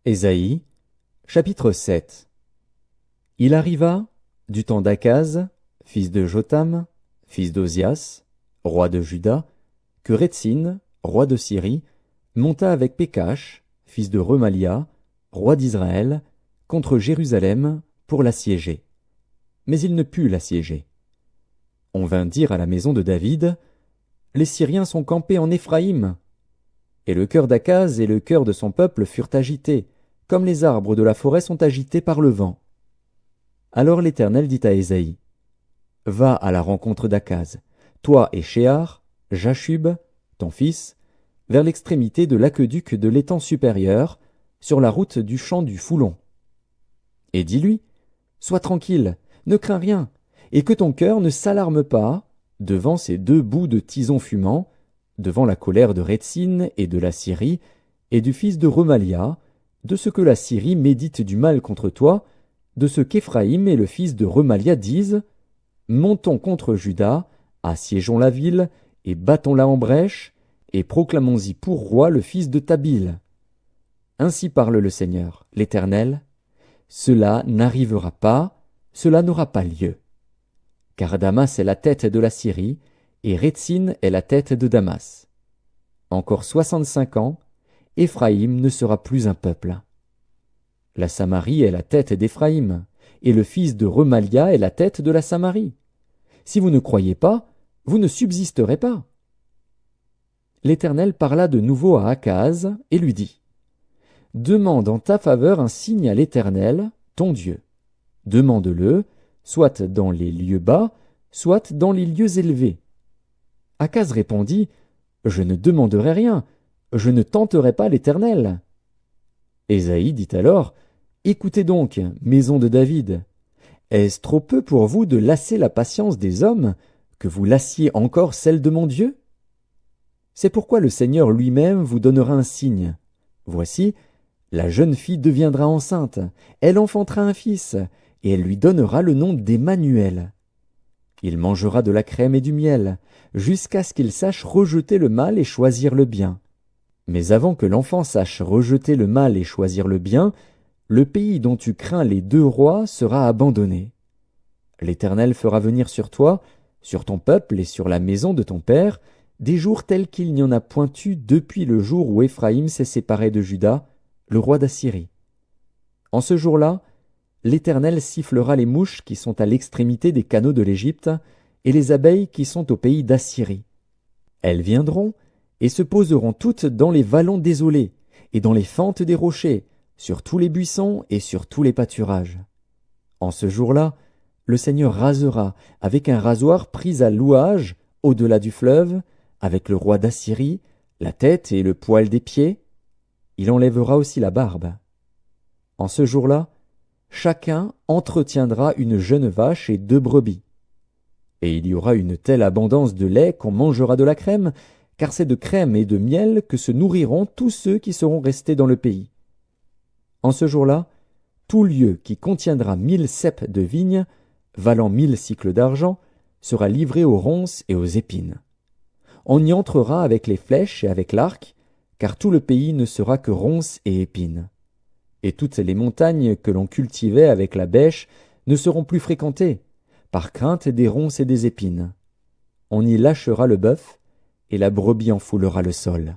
Ésaïe, chapitre 7. Il arriva, du temps d'Akaz, fils de Jotham, fils d'Ozias, roi de Juda, que Rétsine, roi de Syrie, monta avec Pékash, fils de Remalia, roi d'Israël, contre Jérusalem pour l'assiéger. Mais il ne put l'assiéger. On vint dire à la maison de David, « Les Syriens sont campés en Éphraïm. » Et le cœur d'Akaz et le cœur de son peuple furent agités, comme les arbres de la forêt sont agités par le vent. Alors l'Éternel dit à Ésaïe, « Va à la rencontre d'Akaz, toi et Shéar, Jashub, ton fils, vers l'extrémité de l'aqueduc de l'étang supérieur, sur la route du champ du Foulon. Et dis-lui, sois tranquille, ne crains rien, et que ton cœur ne s'alarme pas devant ces deux bouts de tison fumant, devant la colère de Rétsine et de la Syrie, et du fils de Remalia, de ce que la Syrie médite du mal contre toi, de ce qu'Éphraïm et le fils de Remalia disent, montons contre Juda, assiégeons la ville, et battons-la en brèche, et proclamons-y pour roi le fils de Tabil. Ainsi parle le Seigneur, l'Éternel, cela n'arrivera pas, cela n'aura pas lieu. Car Damas est la tête de la Syrie, et Rétsine est la tête de Damas. Encore 65 ans, Éphraïm ne sera plus un peuple. La Samarie est la tête d'Éphraïm, et le fils de Remalia est la tête de la Samarie. Si vous ne croyez pas, vous ne subsisterez pas. L'Éternel parla de nouveau à Akaz et lui dit, « Demande en ta faveur un signe à l'Éternel, ton Dieu. Demande-le, soit dans les lieux bas, soit dans les lieux élevés. » Akaz répondit, « Je ne demanderai rien, je ne tenterai pas l'Éternel. » Ésaïe dit alors, « Écoutez donc, maison de David, est-ce trop peu pour vous de lasser la patience des hommes, que vous lassiez encore celle de mon Dieu? C'est pourquoi le Seigneur lui-même vous donnera un signe. Voici, la jeune fille deviendra enceinte, elle enfantera un fils, et elle lui donnera le nom d'Emmanuel. Il mangera de la crème et du miel, jusqu'à ce qu'il sache rejeter le mal et choisir le bien. Mais avant que l'enfant sache rejeter le mal et choisir le bien, le pays dont tu crains les deux rois sera abandonné. L'Éternel fera venir sur toi, sur ton peuple et sur la maison de ton père, des jours tels qu'il n'y en a point eu depuis le jour où Éphraïm s'est séparé de Juda, le roi d'Assyrie. En ce jour-là, l'Éternel sifflera les mouches qui sont à l'extrémité des canaux de l'Égypte et les abeilles qui sont au pays d'Assyrie. Elles viendront et se poseront toutes dans les vallons désolés et dans les fentes des rochers, sur tous les buissons et sur tous les pâturages. En ce jour-là, le Seigneur rasera avec un rasoir pris à louage au-delà du fleuve, avec le roi d'Assyrie, la tête et le poil des pieds. Il enlèvera aussi la barbe. En ce jour-là, chacun entretiendra une jeune vache et 2 brebis. Et il y aura une telle abondance de lait qu'on mangera de la crème, car c'est de crème et de miel que se nourriront tous ceux qui seront restés dans le pays. En ce jour-là, tout lieu qui contiendra 1000 ceps de vigne, valant 1000 cycles d'argent, sera livré aux ronces et aux épines. On y entrera avec les flèches et avec l'arc, car tout le pays ne sera que ronces et épines. Et toutes les montagnes que l'on cultivait avec la bêche ne seront plus fréquentées, par crainte des ronces et des épines. On y lâchera le bœuf, et la brebis en foulera le sol.